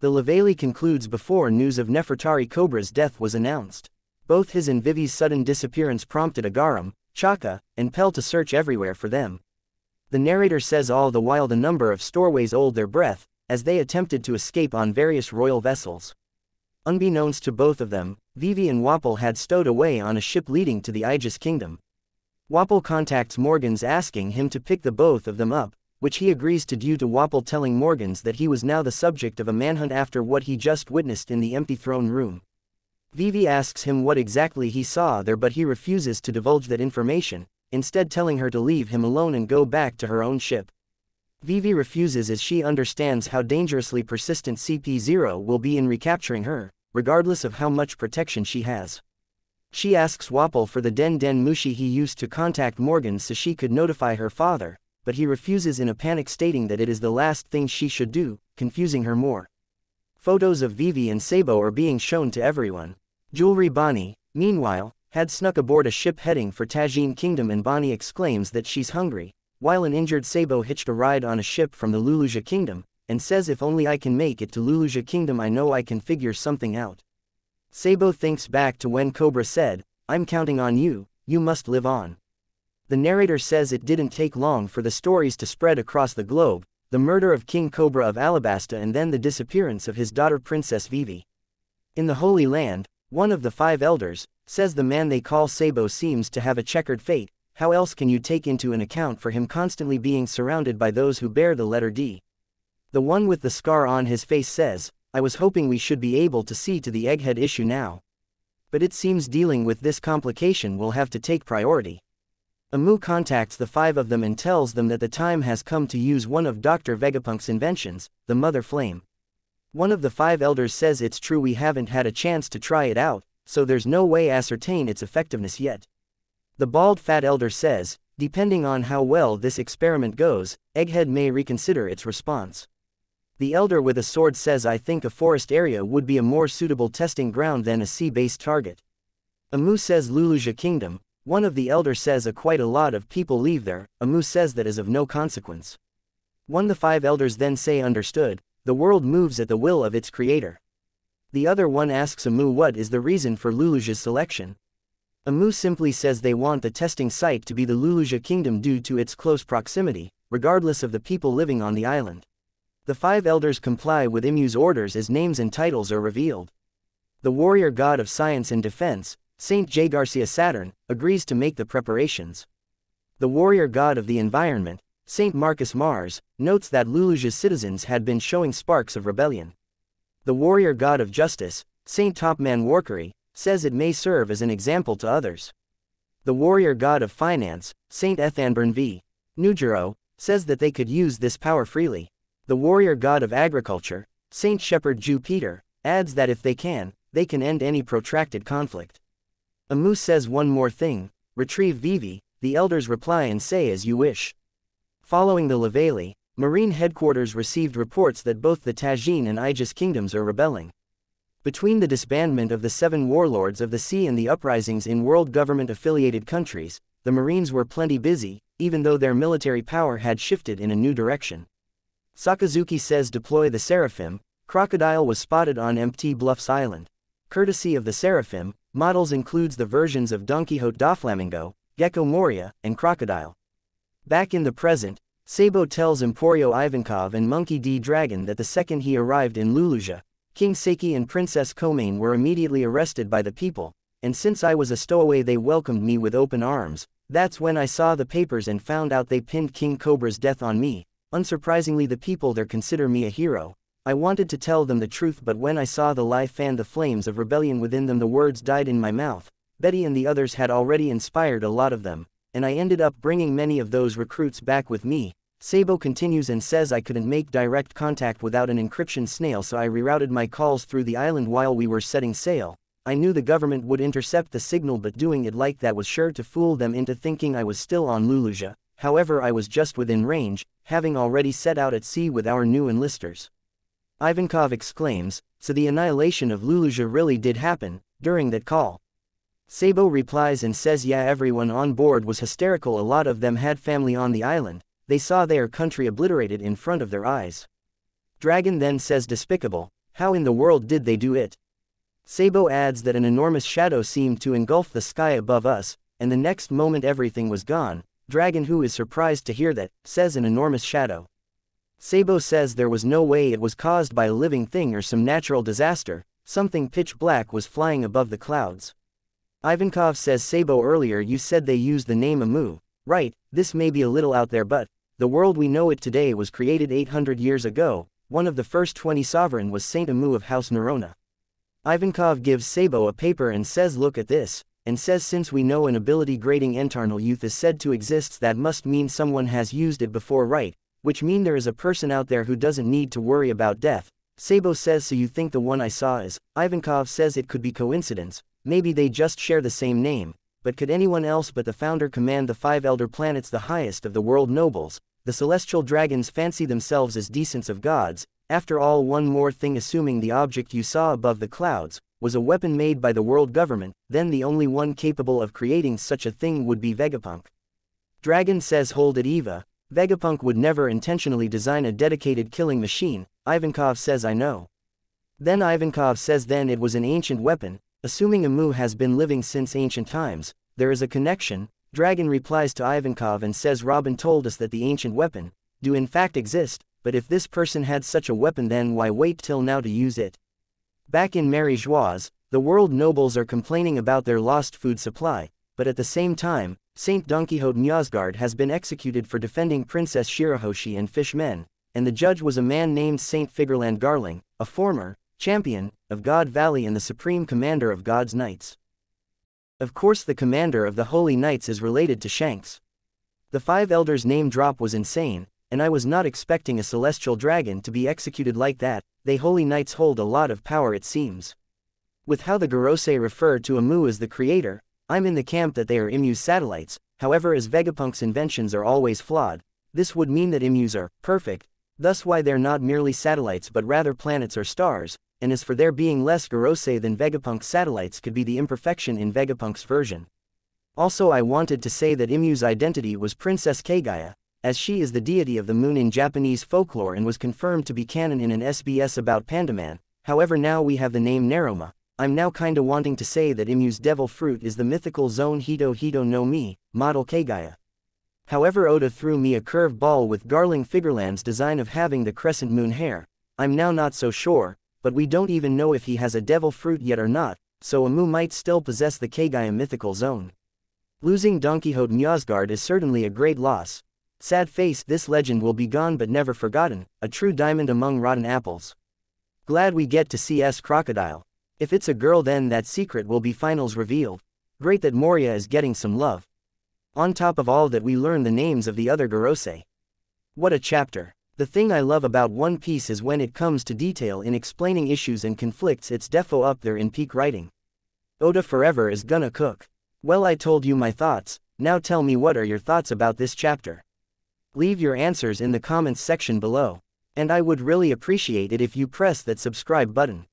The Laveli concludes before news of Nefertari Cobra's death was announced. Both his and Vivi's sudden disappearance prompted Agaram, Chaka, and Pel to search everywhere for them. The narrator says all the while the number of stowaways hold their breath, as they attempted to escape on various royal vessels. Unbeknownst to both of them, Vivi and Wapol had stowed away on a ship leading to the Aegis Kingdom. Wapol contacts Morgans asking him to pick the both of them up, which he agrees to due to Wapol telling Morgans that he was now the subject of a manhunt after what he just witnessed in the empty throne room. Vivi asks him what exactly he saw there, but he refuses to divulge that information, instead telling her to leave him alone and go back to her own ship. Vivi refuses as she understands how dangerously persistent CP0 will be in recapturing her, regardless of how much protection she has. She asks Wapol for the Den Den Mushi he used to contact Morgan so she could notify her father, but he refuses in a panic, stating that it is the last thing she should do, confusing her more. Photos of Vivi and Sabo are being shown to everyone. Jewelry Bonnie, meanwhile, had snuck aboard a ship heading for Tajin Kingdom, and Bonnie exclaims that she's hungry, while an injured Sabo hitched a ride on a ship from the Luluja Kingdom, and says if only I can make it to Luluja Kingdom I know I can figure something out. Sabo thinks back to when Cobra said, "I'm counting on you, you must live on." The narrator says it didn't take long for the stories to spread across the globe, the murder of King Cobra of Alabasta and then the disappearance of his daughter Princess Vivi. In the Holy Land, one of the 5 elders says the man they call Sabo seems to have a checkered fate. How else can you take into an account for him constantly being surrounded by those who bear the letter D? The one with the scar on his face says, "I was hoping we should be able to see to the egghead issue now. But it seems dealing with this complication will have to take priority." Amu contacts the 5 of them and tells them that the time has come to use one of Dr. Vegapunk's inventions, the Mother Flame. One of the 5 elders says it's true we haven't had a chance to try it out, so there's no way ascertain its effectiveness yet. The bald fat elder says, depending on how well this experiment goes, Egghead may reconsider its response. The elder with a sword says I think a forest area would be a more suitable testing ground than a sea-based target. Amu says Luluja Kingdom. One of the elders says quite a lot of people leave there. Amu says that is of no consequence. One of the 5 elders then say understood, the world moves at the will of its creator. The other one asks Amu what is the reason for Luluja's selection. Amu simply says they want the testing site to be the Luluja Kingdom due to its close proximity, regardless of the people living on the island. The 5 elders comply with Imu's orders as names and titles are revealed. The warrior god of science and defense, Saint J. Garcia Saturn, agrees to make the preparations. The warrior god of the environment, Saint Marcus Mars, notes that Luluja's citizens had been showing sparks of rebellion. The warrior god of justice, Saint Topman Warkery, says it may serve as an example to others. The warrior god of finance, Saint Ethanburn V. Nujiro, says that they could use this power freely. The warrior god of agriculture, Saint Shepherd Jew Peter, adds that if they can end any protracted conflict. Amu says one more thing, retrieve Vivi. The elders reply and say as you wish. Following the Laveli, Marine headquarters received reports that both the Tajin and Aegis kingdoms are rebelling. Between the disbandment of the 7 warlords of the sea and the uprisings in world government-affiliated countries, the Marines were plenty busy, even though their military power had shifted in a new direction. Sakazuki says deploy the Seraphim. Crocodile was spotted on Empty Bluffs Island. Courtesy of the Seraphim, models includes the versions of Don Quixote Doflamingo, Gecko Moria, and Crocodile. Back in the present, Sabo tells Emporio Ivankov and Monkey D. Dragon that the second he arrived in Luluja, King Seiki and Princess Komain were immediately arrested by the people, and since I was a stowaway they welcomed me with open arms. That's when I saw the papers and found out they pinned King Cobra's death on me. Unsurprisingly the people there consider me a hero. I wanted to tell them the truth, but when I saw the lie fanned the flames of rebellion within them, the words died in my mouth. Betty and the others had already inspired a lot of them, and I ended up bringing many of those recruits back with me. Sabo continues and says I couldn't make direct contact without an encryption snail, so I rerouted my calls through the island while we were setting sail. I knew the government would intercept the signal, but doing it like that was sure to fool them into thinking I was still on Luluja. However, I was just within range, having already set out at sea with our new enlisters. Ivankov exclaims, so the annihilation of Luluja really did happen, during that call. Sabo replies and says yeah, everyone on board was hysterical, a lot of them had family on the island, they saw their country obliterated in front of their eyes. Dragon then says despicable, How in the world did they do it? Sabo adds that an enormous shadow seemed to engulf the sky above us, and the next moment everything was gone. Dragon, who is surprised to hear that, says an enormous shadow. Sabo says there was no way it was caused by a living thing or some natural disaster. Something pitch black was flying above the clouds. Ivankov says, Sabo, earlier you said they used the name Amu. Right, this may be a little out there, but the world we know it today was created 800 years ago. One of the first 20 sovereign was Saint Amu of House Nerona. Ivankov gives Sabo a paper and says, look at this, and says, since we know an ability grading Entarnal youth is said to exist, that must mean someone has used it before, right? Which mean there is a person out there who doesn't need to worry about death. Sabo says, so you think the one I saw is? Ivankov says it could be coincidence, maybe they just share the same name, but could anyone else but the founder command the 5 elder planets, the highest of the world nobles? The celestial dragons fancy themselves as descendants of gods. After all, one more thing, assuming the object you saw above the clouds was a weapon made by the world government, then the only one capable of creating such a thing would be Vegapunk. Dragon says, hold it, Eva. Vegapunk would never intentionally design a dedicated killing machine. Ivankov says, I know. Then Ivankov says, then it was an ancient weapon. Assuming Amu has been living since ancient times, there is a connection. Dragon replies to Ivankov and says, Robin told us that the ancient weapon do in fact exist, but if this person had such a weapon, then why wait till now to use it? Back in Mary Joieuse, the world nobles are complaining about their lost food supply, but at the same time, Saint Don Quixote Mjosgard has been executed for defending Princess Shirahoshi and Fishmen, and the judge was a man named Saint Figurland Garling, a former champion of God Valley and the supreme commander of God's Knights. Of course, the commander of the Holy Knights is related to Shanks. The 5 elders name drop was insane, and I was not expecting a celestial dragon to be executed like that. They Holy Knights hold a lot of power, it seems. With how the Gorosei refer to Amu as the creator, I'm in the camp that they are Imu's satellites. However, as Vegapunk's inventions are always flawed, this would mean that Imus are perfect, thus why they're not merely satellites but rather planets or stars. And as for there being less Gorosei than Vegapunk's satellites, could be the imperfection in Vegapunk's version. Also, I wanted to say that Imu's identity was Princess Kaguya, as she is the deity of the moon in Japanese folklore and was confirmed to be canon in an SBS about Pandaman. However, now we have the name Neroma. I'm now kinda wanting to say that Imu's devil fruit is the mythical zone Hito Hito no Mi, model Kaguya. However, Oda threw me a curved ball with Garling Figurland's design of having the crescent moon hair. I'm now not so sure, but we don't even know if he has a devil fruit yet or not, so Amu might still possess the Kaguya mythical zone. Losing Don Quixote Mjosgard is certainly a great loss. Sad face, this legend will be gone but never forgotten, a true diamond among rotten apples. Glad we get to see S Crocodile. If it's a girl, then that secret will be finals revealed. Great that Moria is getting some love. On top of all that, we learn the names of the other Gorosei. What a chapter. The thing I love about One Piece is when it comes to detail in explaining issues and conflicts, it's defo up there in peak writing. Oda forever is gonna cook. Well, I told you my thoughts, now tell me, what are your thoughts about this chapter? Leave your answers in the comments section below. And I would really appreciate it if you press that subscribe button.